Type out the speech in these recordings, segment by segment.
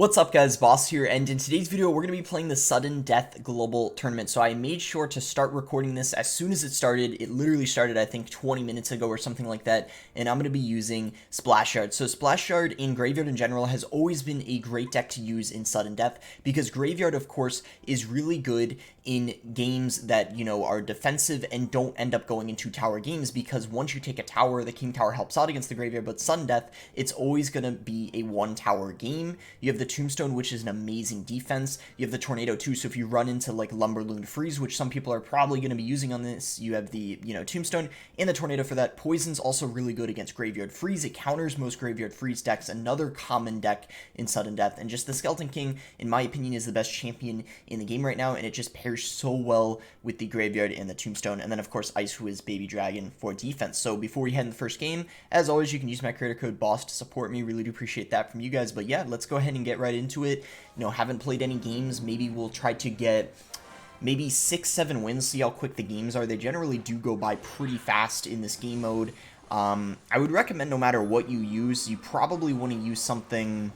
What's up guys, Boss here, and in today's video we're going to be playing the Sudden Death Global Tournament. So I made sure to start recording this as soon as it started. It literally started I think 20 minutes ago or something like that, and I'm going to be using Splash Yard. So Splash Yard in Graveyard in general has always been a great deck to use in Sudden Death, because Graveyard of course is really good in games that, you know, are defensive and don't end up going into tower games, because once you take a tower, the King Tower helps out against the Graveyard, but Sudden Death, it's always going to be a one tower game. You have the Tombstone, which is an amazing defense. You have the Tornado too, so if you run into like lumberloon freeze, which some people are probably going to be using on this, you have the, you know, Tombstone and the Tornado for that. Poison's also really good against Graveyard Freeze. It counters most Graveyard Freeze decks, another common deck in Sudden Death, and just the Skeleton King, in my opinion, is the best champion in the game right now, and it just pairs so well with the Graveyard and the Tombstone. And then of course Ice, who is Baby Dragon for defense. So before we head in the first game, as always, you can use my creator code BOSS to support me. Really do appreciate that from you guys. But yeah, let's go ahead and get right into it. You know, haven't played any games. Maybe we'll try to get maybe 6-7 wins, see how quick the games are. They generally do go by pretty fast in this game mode. I would recommend, no matter what you use, you probably want to use something.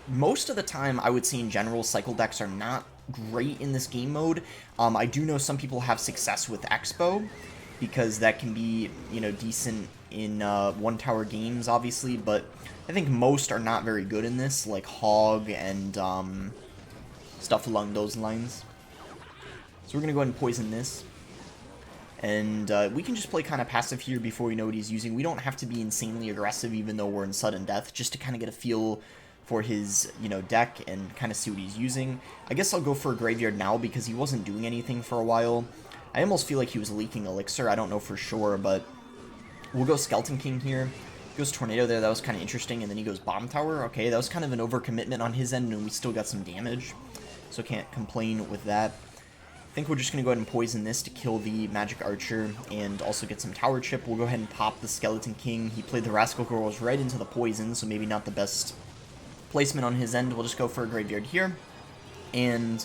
Most of the time, I would say in general, cycle decks are not great in this game mode. I do know some people have success with Expo, because that can be, you know, decent in one tower games, obviously, but I think most are not very good in this, like Hog and stuff along those lines. So we're going to go ahead and poison this. And we can just play kind of passive here before we know what he's using. We don't have to be insanely aggressive, even though we're in Sudden Death, just to kind of get a feel for his, you know, deck and kind of see what he's using. I guess I'll go for a Graveyard now, because he wasn't doing anything for a while. I almost feel like he was leaking Elixir. I don't know for sure, but we'll go Skeleton King here. Goes Tornado there. That was kind of interesting. And then he goes Bomb Tower. Okay, that was kind of an overcommitment on his end, and we still got some damage, so can't complain with that. I think we're just going to go ahead and poison this to kill the Magic Archer and also get some tower chip. We'll go ahead and pop the Skeleton King. He played the Rascal Girls right into the poison, so maybe not the best placement on his end. We'll just go for a Graveyard here. And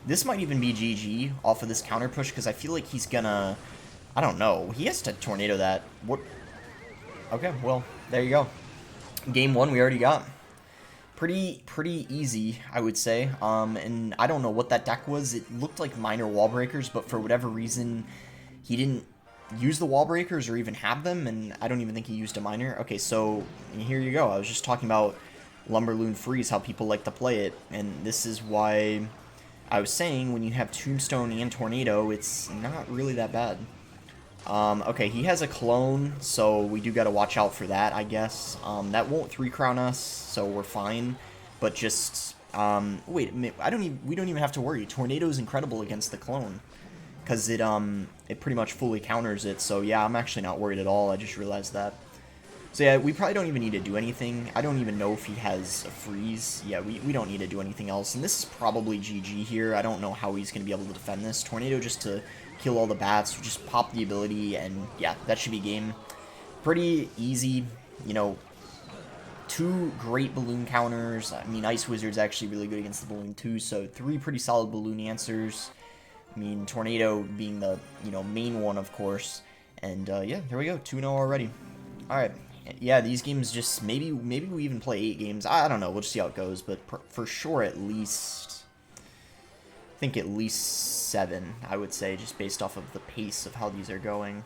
this might even be GG off of this counter push, because I feel like he's gonna, I don't know, he has to Tornado that. What? Okay, well, there you go. Game one we already got. Pretty easy, I would say. And I don't know what that deck was. It looked like minor wall breakers, but for whatever reason, he didn't use the wall breakers or even have them, and I don't even think he used a minor. Okay, so here you go. I was just talking about lumberloon freeze, how people like to play it, and this is why I was saying when you have Tombstone and Tornado, it's not really that bad. Okay, he has a clone, so we do got to watch out for that, I guess. That won't 3-crown us, so we're fine. But just, wait, we don't even have to worry. Tornado is incredible against the clone, because it pretty much fully counters it. So yeah, I'm actually not worried at all. I just realized that. So yeah, we probably don't even need to do anything. I don't even know if he has a freeze. Yeah, we don't need to do anything else. And this is probably GG here. I don't know how he's going to be able to defend this. Tornado just to kill all the bats, just pop the ability, and yeah, that should be game. Pretty easy, you know, 2 great balloon counters. I mean, Ice Wizard's actually really good against the balloon too, so 3 pretty solid balloon answers. I mean, Tornado being the, you know, main one, of course. And yeah, there we go, 2-0 already. Alright. Yeah, these games just, maybe we even play 8 games. I don't know, we'll just see how it goes, but for sure at least, I think at least 7, I would say, just based off of the pace of how these are going.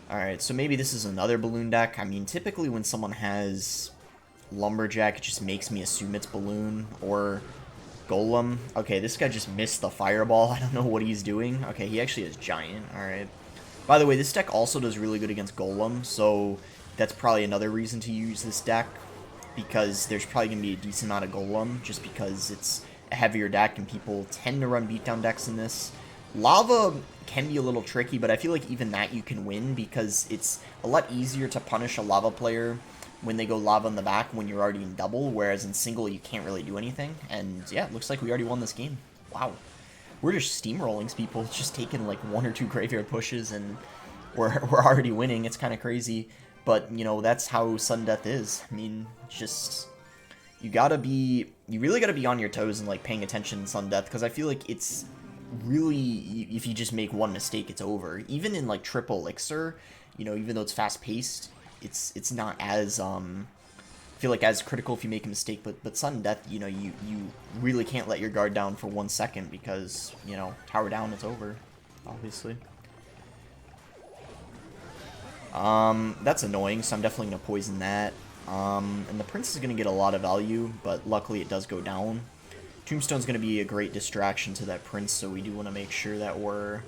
Alright, so maybe this is another balloon deck. I mean, typically when someone has Lumberjack, it just makes me assume it's balloon or Golem. Okay, this guy just missed the fireball. I don't know what he's doing. Okay, he actually has Giant. Alright. By the way, this deck also does really good against Golem, so that's probably another reason to use this deck, because there's probably going to be a decent amount of Golem, just because it's a heavier deck, and people tend to run beatdown decks in this. Lava can be a little tricky, but I feel like even that you can win, because it's a lot easier to punish a Lava player when they go Lava in the back when you're already in double, whereas in single you can't really do anything. And yeah, it looks like we already won this game. Wow. We're just steamrolling people. It's just taking like 1 or 2 graveyard pushes and we're already winning. It's kind of crazy, but you know, that's how Sudden Death is. I mean, just, you really gotta be on your toes and like paying attention in Sudden Death, because I feel like it's really, if you just make one mistake, it's over. Even in like triple elixir, you know, even though it's fast paced, it's not as feel like as critical if you make a mistake, but sudden death, you know, you really can't let your guard down for 1 second because, you know, tower down, it's over, obviously. That's annoying, so I'm definitely going to poison that. And the prince is going to get a lot of value, but luckily it does go down. Tombstone's going to be a great distraction to that prince, so we do want to make sure that we're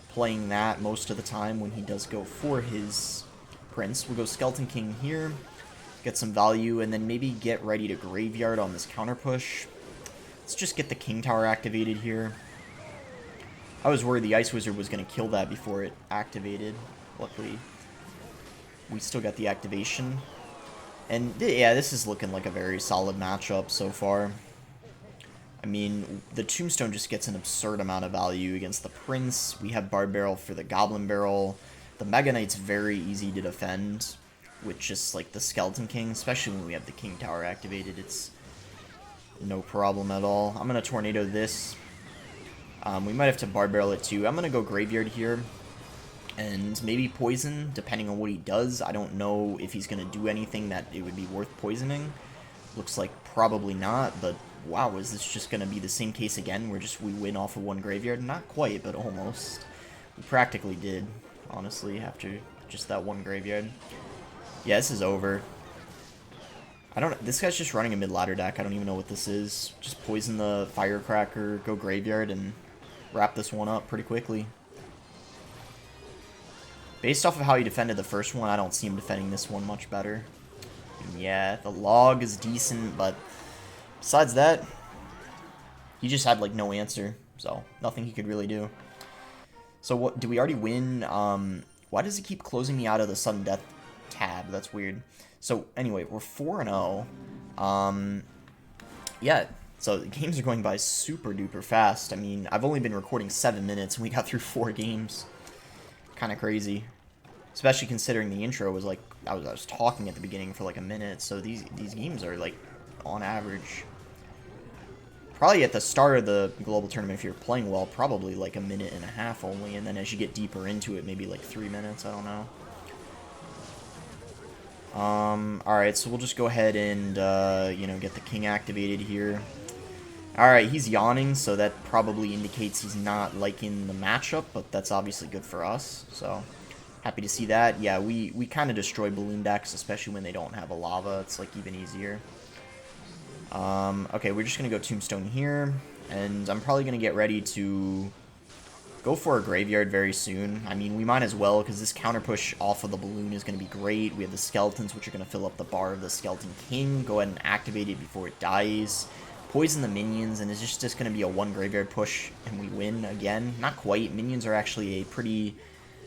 playing that most of the time when he does go for his prince. We'll go Skeleton King here, get some value, and then maybe get ready to graveyard on this counter push. Let's just get the king tower activated here. I was worried the Ice Wizard was going to kill that before it activated. Luckily, we still got the activation. And yeah, this is looking like a very solid matchup so far. I mean, the Tombstone just gets an absurd amount of value against the Prince. We have Bard Barrel for the Goblin Barrel. The Mega Knight's very easy to defend with just like the Skeleton King, especially when we have the King Tower activated. It's no problem at all. I'm going to Tornado this. We might have to Bard Barrel it too. I'm going to go Graveyard here. And maybe Poison, depending on what he does. I don't know if he's going to do anything that it would be worth poisoning. Looks like probably not, but wow, is this just going to be the same case again where we win off of one graveyard? Not quite, but almost. We practically did, honestly, after just that one graveyard. Yeah, this is over. This guy's just running a mid-ladder deck. I don't even know what this is. Just poison the Firecracker, go graveyard, and wrap this one up pretty quickly. Based off of how he defended the first one, I don't see him defending this one much better. And yeah, the log is decent, but besides that, he just had like no answer, so nothing he could really do. So what? Do we already win? Why does he keep closing me out of the sudden death tab? That's weird. So anyway, we're 4-0. Yeah. So the games are going by super duper fast. I mean, I've only been recording 7 minutes and we got through 4 games. Kind of crazy, especially considering the intro was like I was talking at the beginning for like a minute. So these games are like on average probably at the start of the global tournament, if you're playing well, probably like a minute and a half only, and then as you get deeper into it, maybe like 3 minutes. I don't know. Alright, so we'll just go ahead and you know, get the king activated here. Alright, he's yawning, so that probably indicates he's not liking the matchup, but that's obviously good for us, so happy to see that. Yeah, we kind of destroy balloon decks, especially when they don't have a lava. It's like even easier. Okay, we're just going to go Tombstone here, and I'm probably going to get ready to go for a graveyard very soon. I mean, we might as well, because this counter push off of the balloon is going to be great. We have the skeletons, which are going to fill up the bar of the Skeleton King. Go ahead and activate it before it dies. Poison the minions, and it's just going to be a 1 graveyard push, and we win again. Not quite. Minions are actually a pretty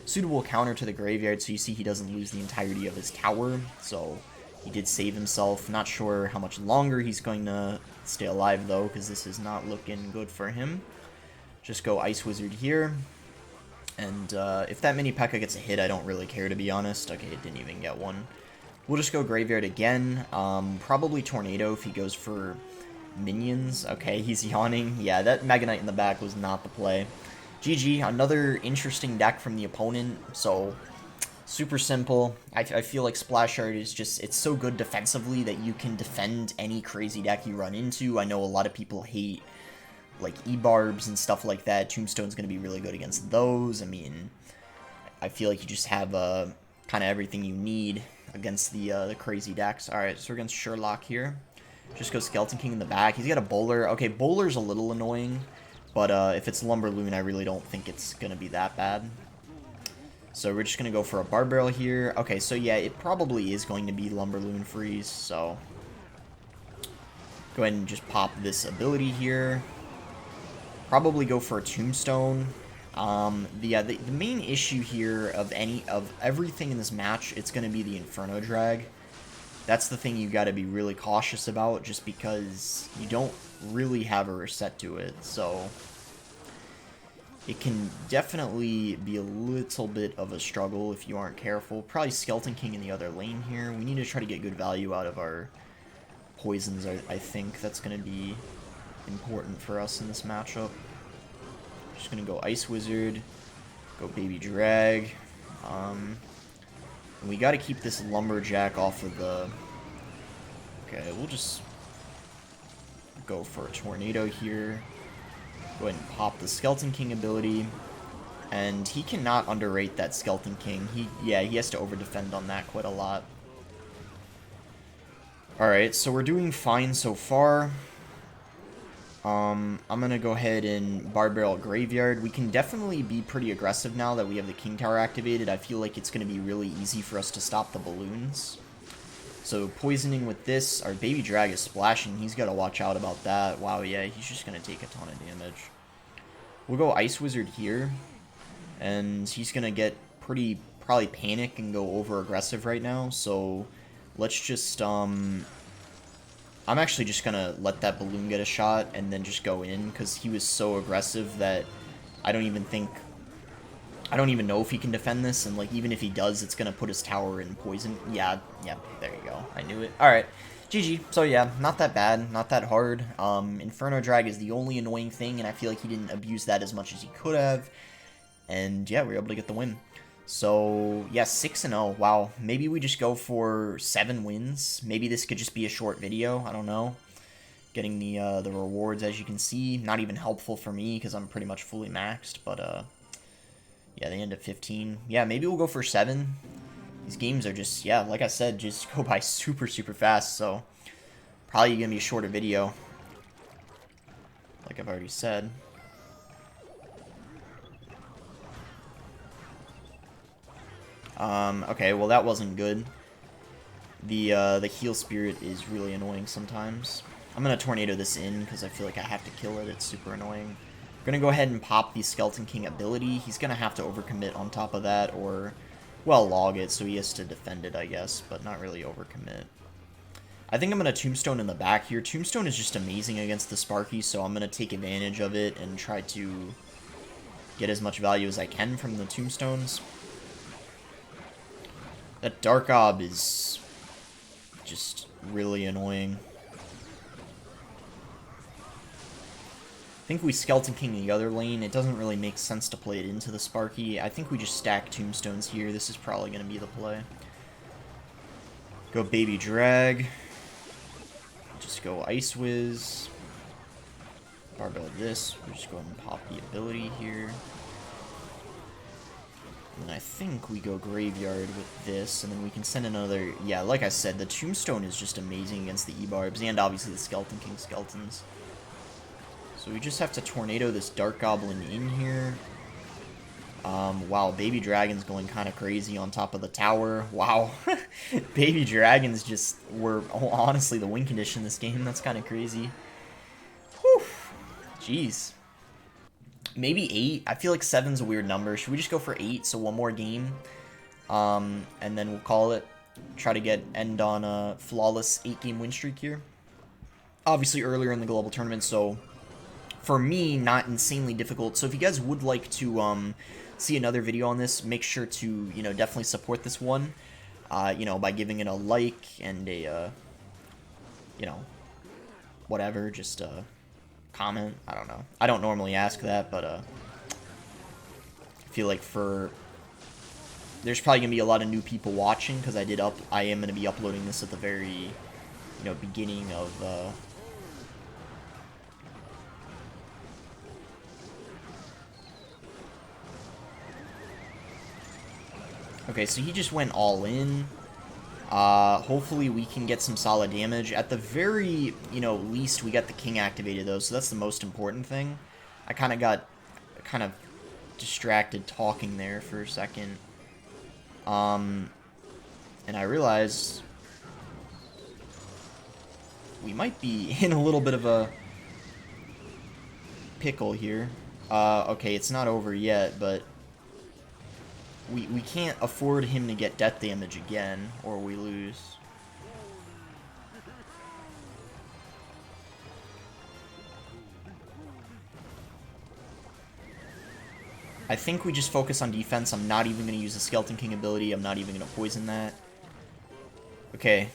suitable counter to the graveyard, so you see he doesn't lose the entirety of his tower, so he did save himself. Not sure how much longer he's going to stay alive, though, because this is not looking good for him. Just go Ice Wizard here, and if that mini P.E.K.K.A gets a hit, I don't really care, to be honest. Okay, it didn't even get one. We'll just go Graveyard again. Probably Tornado if he goes for minions. Okay, he's yawning. Yeah, that Mega Knight in the back was not the play. GG, another interesting deck from the opponent, so super simple. I feel like Splash Art is just, it's so good defensively that you can defend any crazy deck you run into. I know a lot of people hate like E-Barbs and stuff like that. Tombstone's going to be really good against those. I mean, I feel like you just have kind of everything you need against the crazy decks. Alright, so we're against Sherlock here. Just go Skeleton King in the back. He's got a Bowler. Okay, Bowler's a little annoying, but if it's Lumberloon, I really don't think it's going to be that bad. So we're just going to go for a Bard Barrel here. Okay, so yeah, it probably is going to be Lumberloon Freeze, so go ahead and just pop this ability here. Probably go for a Tombstone. The main issue here of everything in this match, it's going to be the Inferno Drag. That's the thing you got to be really cautious about, just because you don't really have a reset to it, so it can definitely be a little bit of a struggle if you aren't careful. Probably Skeleton King in the other lane here. We need to try to get good value out of our poisons, I think. That's going to be important for us in this matchup. Just going to go Ice Wizard, go Baby Drag. And we got to keep this Lumberjack off of the Okay, we'll just go for a tornado here. Go ahead and pop the Skeleton King ability. And he cannot underrate that Skeleton King. He has to over-defend on that quite a lot. Alright, so we're doing fine so far. I'm gonna go ahead and Barbarrel Graveyard. We can definitely be pretty aggressive now that we have the King Tower activated. I feel like it's gonna be really easy for us to stop the balloons. So poisoning with this, our Baby Drag is splashing. He's gotta watch out about that. Wow, yeah, he's just gonna take a ton of damage. We'll go Ice Wizard here. And he's gonna get probably panic and go over aggressive right now. So let's just I'm actually just gonna let that balloon get a shot and then just go in, because he was so aggressive that I don't even know if he can defend this, and like even if he does, it's gonna put his tower in poison. Yeah, there you go. I knew it. Alright. GG. So yeah, not that bad, not that hard. Inferno Drag is the only annoying thing, and I feel like he didn't abuse that as much as he could have. And yeah, we were able to get the win. So, yeah, 6-0. Wow. Maybe we just go for 7 wins. Maybe this could just be a short video. I don't know. Getting the rewards, as you can see. Not even helpful for me, because I'm pretty much fully maxed. But, yeah, they end at 15. Yeah, maybe we'll go for 7. These games are just, yeah, like I said, just go by super, super fast. So, probably going to be a shorter video. Like I've already said. Okay, well that wasn't good. The heal spirit is really annoying sometimes. I'm gonna tornado this in because I feel like I have to kill it. It's super annoying. I'm gonna go ahead and pop the Skeleton King ability. He's gonna have to overcommit on top of that, or, well, log it, so he has to defend it, I guess, but not really overcommit. I think I'm gonna Tombstone in the back here. Tombstone is just amazing against the Sparky, so I'm gonna take advantage of it and try to get as much value as I can from the Tombstones. That Dark Ob is just really annoying. I think we Skeleton King the other lane. It doesn't really make sense to play it into the Sparky. I think we just stack Tombstones here. This is probably going to be the play. Go Baby Drag. Just go Ice Wiz. Barbell this. We'll just go ahead and pop the ability here. And I think we go Graveyard with this, and then we can send another... Yeah, like I said, the Tombstone is just amazing against the E-Barbs, and obviously the Skeleton King Skeletons. So we just have to Tornado this Dark Goblin in here. Wow, Baby Dragon's going kind of crazy on top of the tower. Wow. Baby Dragons just were honestly the win condition this game. That's kind of crazy. Whew. Jeez. Maybe 8. I feel like 7's a weird number. Should we just go for 8? So one more game. And then we'll call it. Try to end on a flawless 8-game win streak here. Obviously earlier in the global tournament, so for me, not insanely difficult. So if you guys would like to see another video on this, make sure to, definitely support this one. By giving it a like and a, whatever, just comment. I don't know. I don't normally ask that, but I feel like there's probably gonna be a lot of new people watching, because I am gonna be uploading this at the very beginning of okay, so he just went all in. Hopefully we can get some solid damage. At the very, least we got the king activated though, so that's the most important thing. I kind of got distracted talking there for a second. And I realized we might be in a little bit of a pickle here. Okay, it's not over yet, but we can't afford him to get death damage again, or we lose. I think we just focus on defense. I'm not even going to use the Skeleton King ability. I'm not even going to poison that. Okay.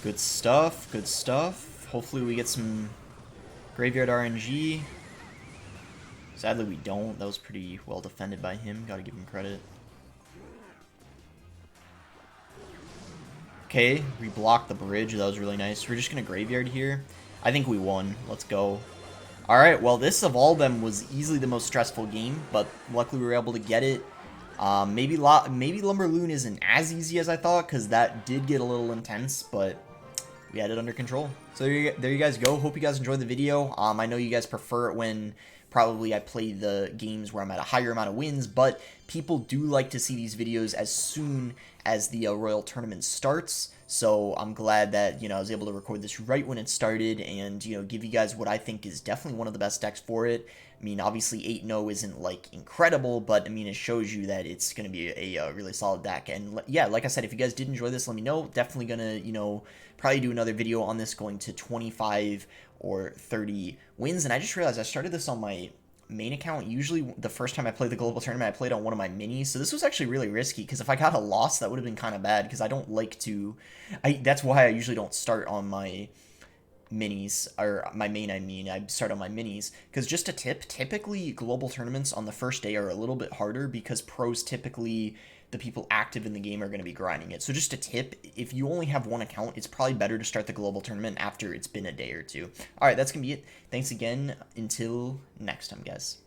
Good stuff, good stuff. Hopefully we get some graveyard RNG. Sadly we don't. That was pretty well defended by him. Gotta give him credit. Okay, we blocked the bridge. That was really nice. We're just gonna graveyard here. I think we won. Let's go. Alright, well this of all them was easily the most stressful game, but luckily we were able to get it. Maybe lumberloon isn't as easy as I thought, because that did get a little intense, but we had it under control. So there you guys go. Hope you guys enjoyed the video. I know you guys prefer it when probably I play the games where I'm at a higher amount of wins, but people do like to see these videos as soon as the Royal Tournament starts. So I'm glad that, I was able to record this right when it started and, give you guys what I think is definitely one of the best decks for it. I mean, obviously 8-0 isn't, like, incredible, but, I mean, it shows you that it's going to be a really solid deck. And, yeah, like I said, if you guys did enjoy this, let me know. Definitely going to, probably do another video on this going to 25 or 30 wins. And I just realized I started this on my main account. Usually the first time I played the global tournament I played on one of my minis, so this was actually really risky because if I got a loss that would have been kind of bad because I don't like to that's why I usually don't start on my minis, or my main, I start on my minis, because just a tip, typically global tournaments on the first day are a little bit harder because pros typically, the people active in the game are going to be grinding it. So just a tip, if you only have one account, it's probably better to start the global tournament after it's been a day or two. Alright, that's going to be it. Thanks again. Until next time, guys.